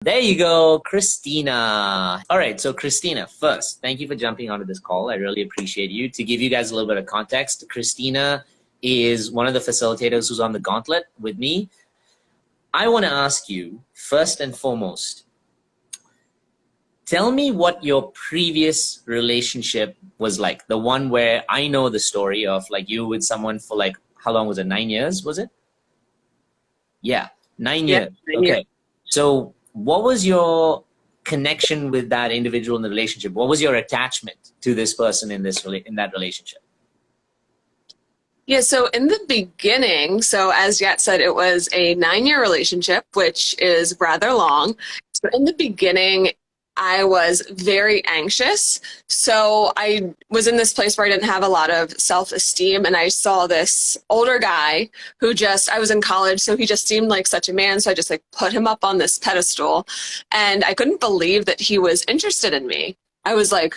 There you go, Christina. All right, so Christina, first, thank you for jumping onto this call. I really appreciate you. To give you guys a little bit of context, Christina is one of the facilitators who's on the gauntlet with me. I want to ask you, first and foremost, tell me what your previous relationship was like. The one where I know the story of like you with someone for like, how long was it? 9 years, was it? Yeah, 9 years. Okay. So what was your connection with that individual in the relationship? What was your attachment to this person in that relationship? Yeah, so in the beginning, so as Yat said, it was a 9-year relationship, which is rather long. So in the beginning, I was very anxious. So I was in this place where I didn't have a lot of self-esteem, and I saw this older guy who I was in college, so he just seemed like such a man. So I just like put him up on this pedestal, and I couldn't believe that he was interested in me. I was like,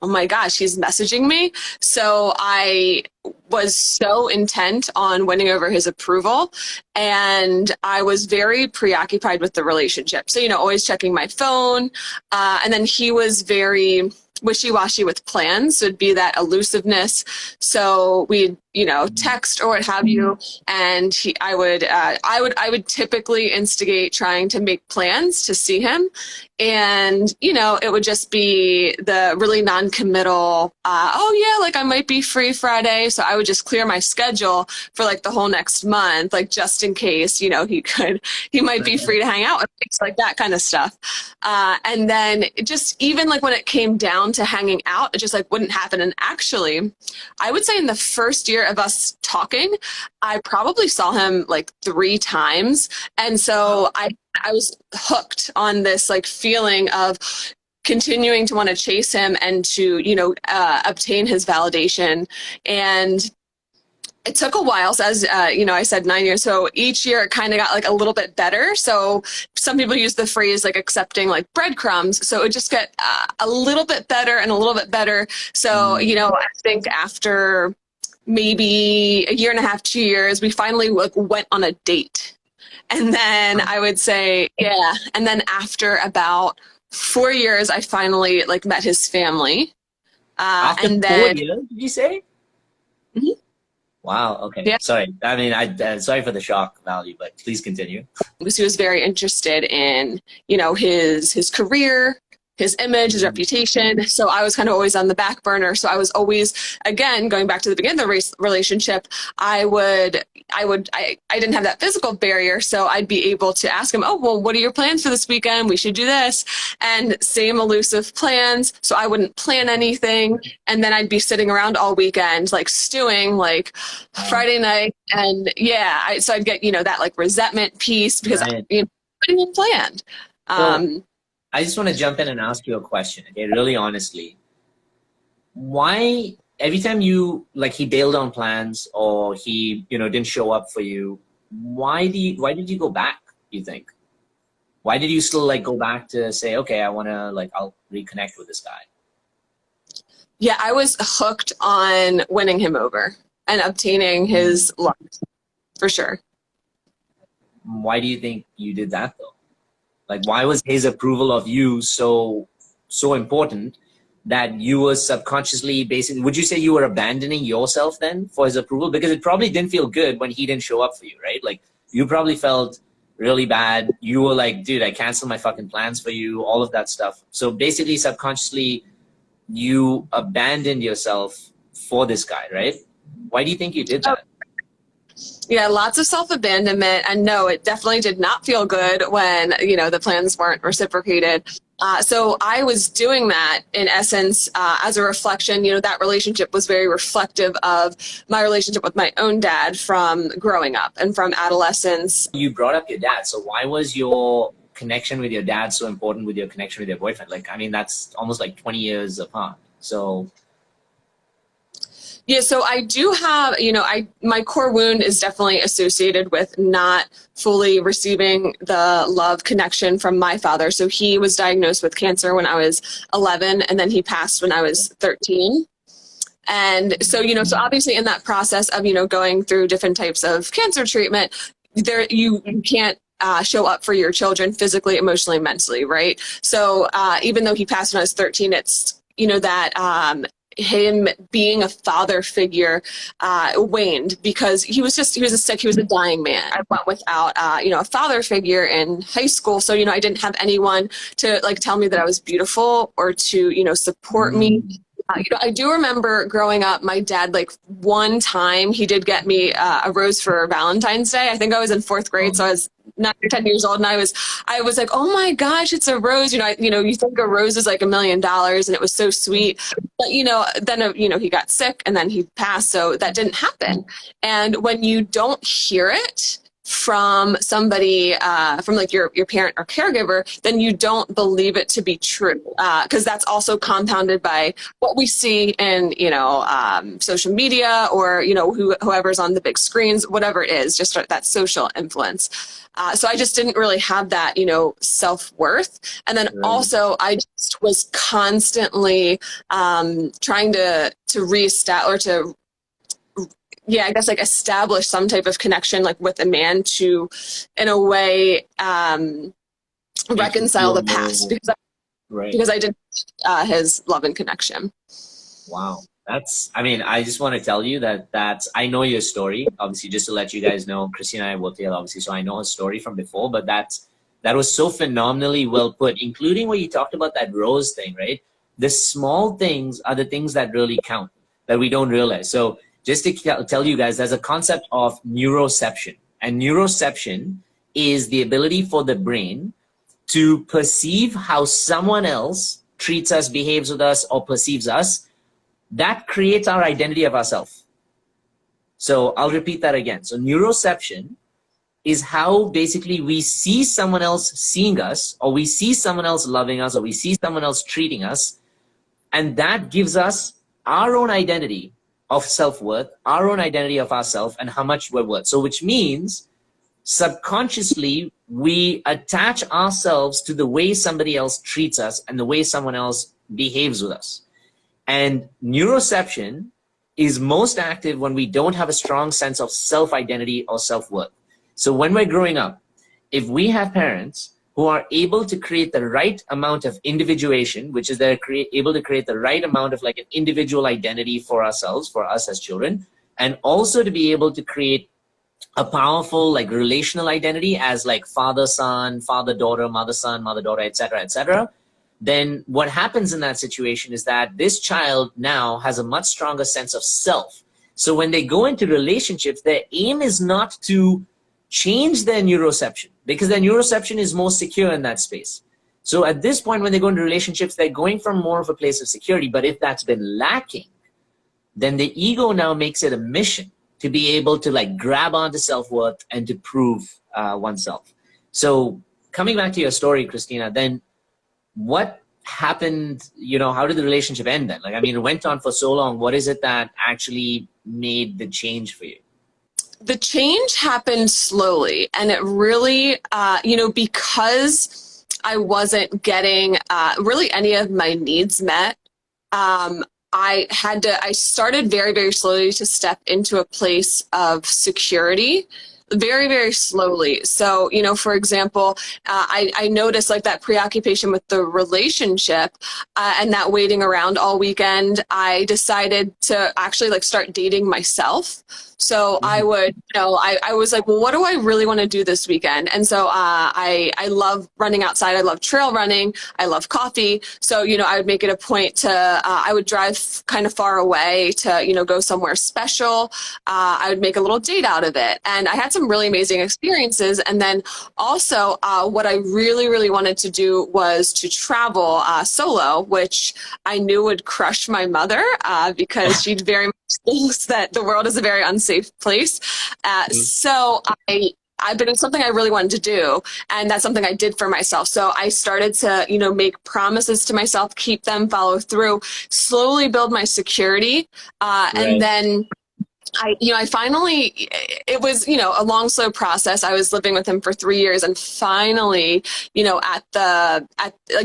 oh my gosh, he's messaging me. So I was so intent on winning over his approval, and I was very preoccupied with the relationship. So, always checking my phone. And then he was very wishy-washy with plans. So it'd be that elusiveness. So we'd, text or what have you. And I would typically instigate trying to make plans to see him. And, it would just be the really non-committal, oh yeah, like I might be free Friday. So I would just clear my schedule for like the whole next month, like just in case, he might be free to hang out with me, like that kind of stuff. And then even like when it came down to hanging out, it just like wouldn't happen. And actually, I would say in the first year of us talking, I probably saw him like 3 times. And so I was hooked on this like feeling of continuing to want to chase him and to, obtain his validation. And it took a while. So as, I said 9 years. So each year it kind of got like a little bit better. So some people use the phrase like accepting like breadcrumbs. So it just got a little bit better and a little bit better. So, I think after maybe a year and a half, 2 years, we finally went on a date. And then I would say, yeah. And then after about 4 years, I finally like met his family. After and 4 then, years, did you say? Mhm. Wow. Okay. Yeah. Sorry. I mean, sorry for the shock value, but please continue. Because he was very interested in, his career, his image, his reputation. So I was kind of always on the back burner. So I was always, again, going back to the beginning of the relationship, I didn't have that physical barrier. So I'd be able to ask him, oh, well, what are your plans for this weekend? We should do this. And same elusive plans. So I wouldn't plan anything. And then I'd be sitting around all weekend, like stewing, like Friday night. And yeah, so I'd get, that like resentment piece because Right. I didn't planned. I just want to jump in and ask you a question, okay? Really honestly. Why, every time he bailed on plans or he, didn't show up for you, why did you go back, you think? Why did you still like go back to say, okay, I want to I'll reconnect with this guy? Yeah, I was hooked on winning him over and obtaining his love, for sure. Why do you think you did that though? Like, why was his approval of you so important that you were subconsciously basically, would you say you were abandoning yourself then for his approval? Because it probably didn't feel good when he didn't show up for you, right? Like, you probably felt really bad. You were like, dude, I canceled my fucking plans for you, all of that stuff. So basically, subconsciously, you abandoned yourself for this guy, right? Why do you think you did that? Yeah, lots of self-abandonment. And no, it definitely did not feel good when, the plans weren't reciprocated. So I was doing that in essence as a reflection. That relationship was very reflective of my relationship with my own dad from growing up and from adolescence. You brought up your dad. So why was your connection with your dad so important with your connection with your boyfriend? Like, I mean, that's almost like 20 years apart. So... Yeah, so I do have, my core wound is definitely associated with not fully receiving the love connection from my father. So he was diagnosed with cancer when I was 11, and then he passed when I was 13. And so, so obviously in that process of, going through different types of cancer treatment, you can't show up for your children physically, emotionally, mentally, right? So even though he passed when I was 13, it's, that him being a father figure waned because he was a dying man. I went without, a father figure in high school. So, I didn't have anyone to like tell me that I was beautiful or to, support me. I do remember growing up, my dad, like one time he did get me a rose for Valentine's Day. I think I was in 4th grade. So I was 9 or 10 years old, and I was like, oh my gosh, it's a rose. You think a rose is like $1 million, and it was so sweet. But, then, he got sick and then he passed. So that didn't happen. And when you don't hear it from somebody, from like your parent or caregiver, then you don't believe it to be true. Because that's also compounded by what we see in, social media or, whoever's on the big screens, whatever it is, just that social influence. So I just didn't really have that, self-worth. And then also I just was constantly trying to reestablish or to I guess like establish some type of connection like with a man to, in a way, reconcile the past because I didn't his love and connection. Wow. I just want to tell you I know your story, obviously, just to let you guys know. Christina and I worked together, obviously, so I know her story from before, but that was so phenomenally well put, including what you talked about, that rose thing, right? The small things are the things that really count, that we don't realize. So just to tell you guys, there's a concept of neuroception. And neuroception is the ability for the brain to perceive how someone else treats us, behaves with us, or perceives us. That creates our identity of ourselves. So I'll repeat that again. So neuroception is how basically we see someone else seeing us, or we see someone else loving us, or we see someone else treating us. And that gives us our own identity of self-worth, our own identity of ourselves, and how much we're worth. So which means subconsciously we attach ourselves to the way somebody else treats us and the way someone else behaves with us. And neuroception is most active when we don't have a strong sense of self-identity or self-worth. So when we're growing up, if we have parents who are able to create the right amount of individuation, which is they're able to create the right amount of like an individual identity for ourselves, for us as children, and also to be able to create a powerful like relational identity as like father-son, father-daughter, mother-son, mother-daughter, etc., then what happens in that situation is that this child now has a much stronger sense of self. So when they go into relationships, their aim is not to change their neuroception, because their neuroception is more secure in that space. So at this point, when they go into relationships, they're going from more of a place of security. But if that's been lacking, then the ego now makes it a mission to be able to like grab onto self-worth and to prove oneself. So coming back to your story, Christina, then what happened, how did the relationship end then? Like, I mean, it went on for so long. What is it that actually made the change for you? The change happened slowly, and it really, because I wasn't getting really any of my needs met, I started very, very slowly to step into a place of security, very, very slowly. So, for example, I noticed like that preoccupation with the relationship and that waiting around all weekend. I decided to actually like start dating myself. So I would, I was like, well, what do I really want to do this weekend? And so I love running outside. I love trail running. I love coffee. So, I would make it a point to, I would drive kind of far away to, go somewhere special. I would make a little date out of it. And I had some really amazing experiences. And then also what I really, really wanted to do was to travel solo, which I knew would crush my mother because she'd very much thinks that the world is a very unsafe place. So but it's something I really wanted to do, and that's something I did for myself. So I started to, make promises to myself, keep them, follow through, slowly build my security, and then I finally, it was, a long, slow process. I was living with him for 3 years, and finally,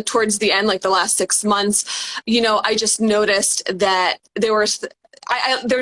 towards the end, like the last 6 months, I just noticed that there's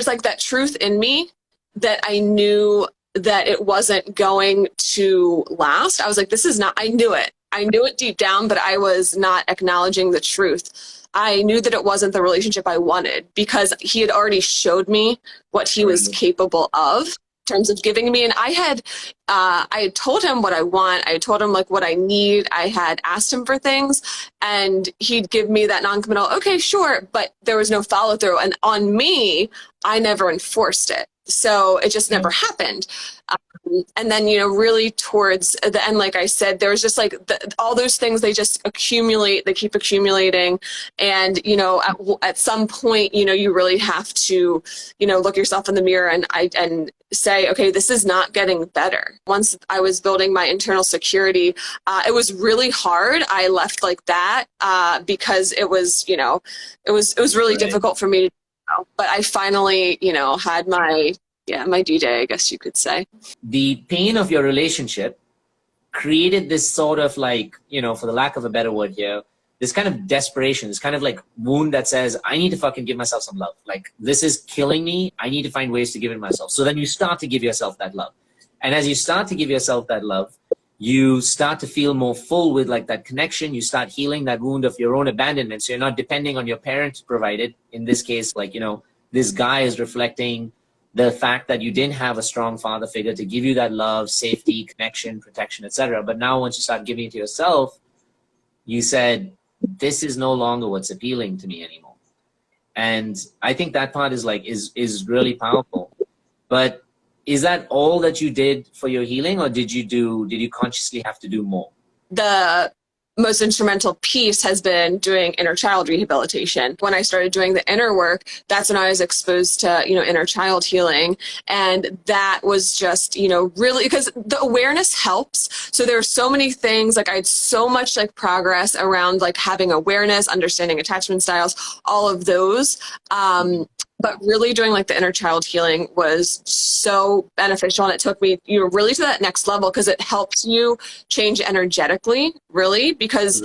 like that truth in me that I knew that it wasn't going to last. I was like, this is not, I knew it. I knew it deep down, but I was not acknowledging the truth. I knew that it wasn't the relationship I wanted because he had already showed me what he was capable of in terms of giving me. And I had told him what I want. I had told him like what I need. I had asked him for things and he'd give me that non-committal, okay, sure. But there was no follow through. And on me, I never enforced it. So it just never happened. And then, really towards the end, like I said, there was just like all those things, they just accumulate, they keep accumulating. And, at some point, you really have to, look yourself in the mirror and say, okay, this is not getting better. Once I was building my internal security, it was really hard. I left like that because it was, it was really difficult for me to do. But I finally, had my D-Day, I guess you could say. The pain of your relationship created this sort of like, for the lack of a better word here, this kind of desperation, this kind of like wound that says, I need to fucking give myself some love. Like, this is killing me. I need to find ways to give it myself. So then you start to give yourself that love. And as you start to give yourself that love, you start to feel more full with like that connection. You start healing that wound of your own abandonment. So you're not depending on your parents to provide it. In this case, like, this guy is reflecting the fact that you didn't have a strong father figure to give you that love, safety, connection, protection, etc. But now once you start giving it to yourself, you said, this is no longer what's appealing to me anymore. And I think that part is like, is really powerful. But is that all that you did for your healing, or did you consciously have to do more? The most instrumental piece has been doing inner child rehabilitation. When I started doing the inner work, that's when I was exposed to, inner child healing. And that was just, really, because the awareness helps. So there are so many things, like I had so much like progress around like having awareness, understanding attachment styles, all of those. But really doing like the inner child healing was so beneficial. And it took me, really to that next level because it helps you change energetically, really, because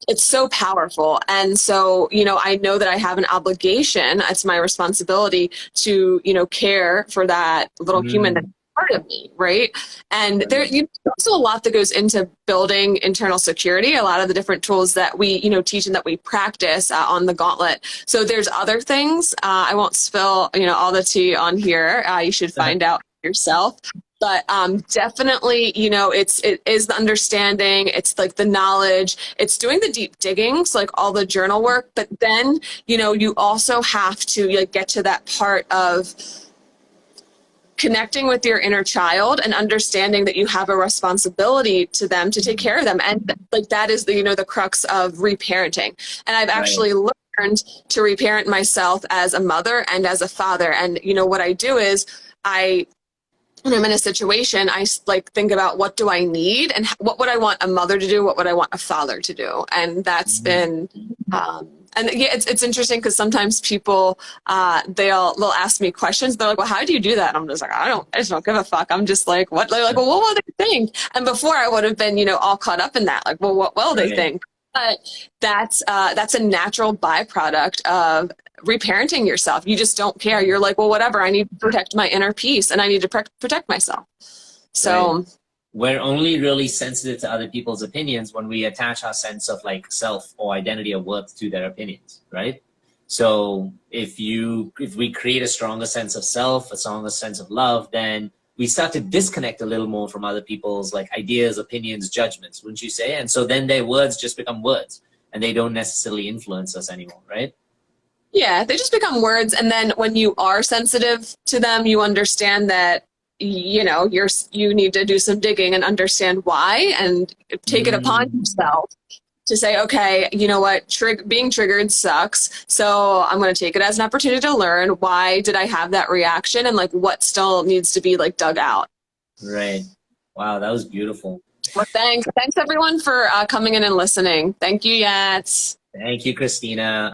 it's so powerful. And so, I know that I have an obligation. It's my responsibility to, care for that little human that's part of me, right? And there's also a lot that goes into building internal security, a lot of the different tools that we, teach and that we practice on the Gauntlet. So there's other things. I won't spill, all the tea on here. You should find out yourself. But definitely, it is the understanding, it's like the knowledge, it's doing the deep digging, so like all the journal work. But then, you also have to get to that part of connecting with your inner child and understanding that you have a responsibility to them to take care of them. And like that is the, the crux of reparenting. And I've actually learned to reparent myself as a mother and as a father. And, what I do is when I'm in a situation, I like think about what do I need and what would I want a mother to do? What would I want a father to do? And that's been, and it's interesting because sometimes people, they'll ask me questions. They're like, well, how do you do that? And I'm just like, I just don't give a fuck. I'm just like, what? They're like, well, what will they think? And before I would have been, all caught up in that. Like, well, what will they think? But that's a natural byproduct of reparenting yourself. You just don't care. You're like, well, whatever. I need to protect my inner peace and I need to protect myself. So we're only really sensitive to other people's opinions when we attach our sense of like self or identity or worth to their opinions, right? So if we create a stronger sense of self, a stronger sense of love, then we start to disconnect a little more from other people's like ideas, opinions, judgments, wouldn't you say? And so then their words just become words and they don't necessarily influence us anymore, right? Yeah, they just become words. And then when you are sensitive to them, you understand that, you need to do some digging and understand why and take it upon yourself to say, okay, you know what, being triggered sucks. So I'm going to take it as an opportunity to learn why did I have that reaction and like what still needs to be like dug out. Right. Wow, that was beautiful. Well, thanks everyone for coming in and listening. Thank you, Yats. Thank you, Christina.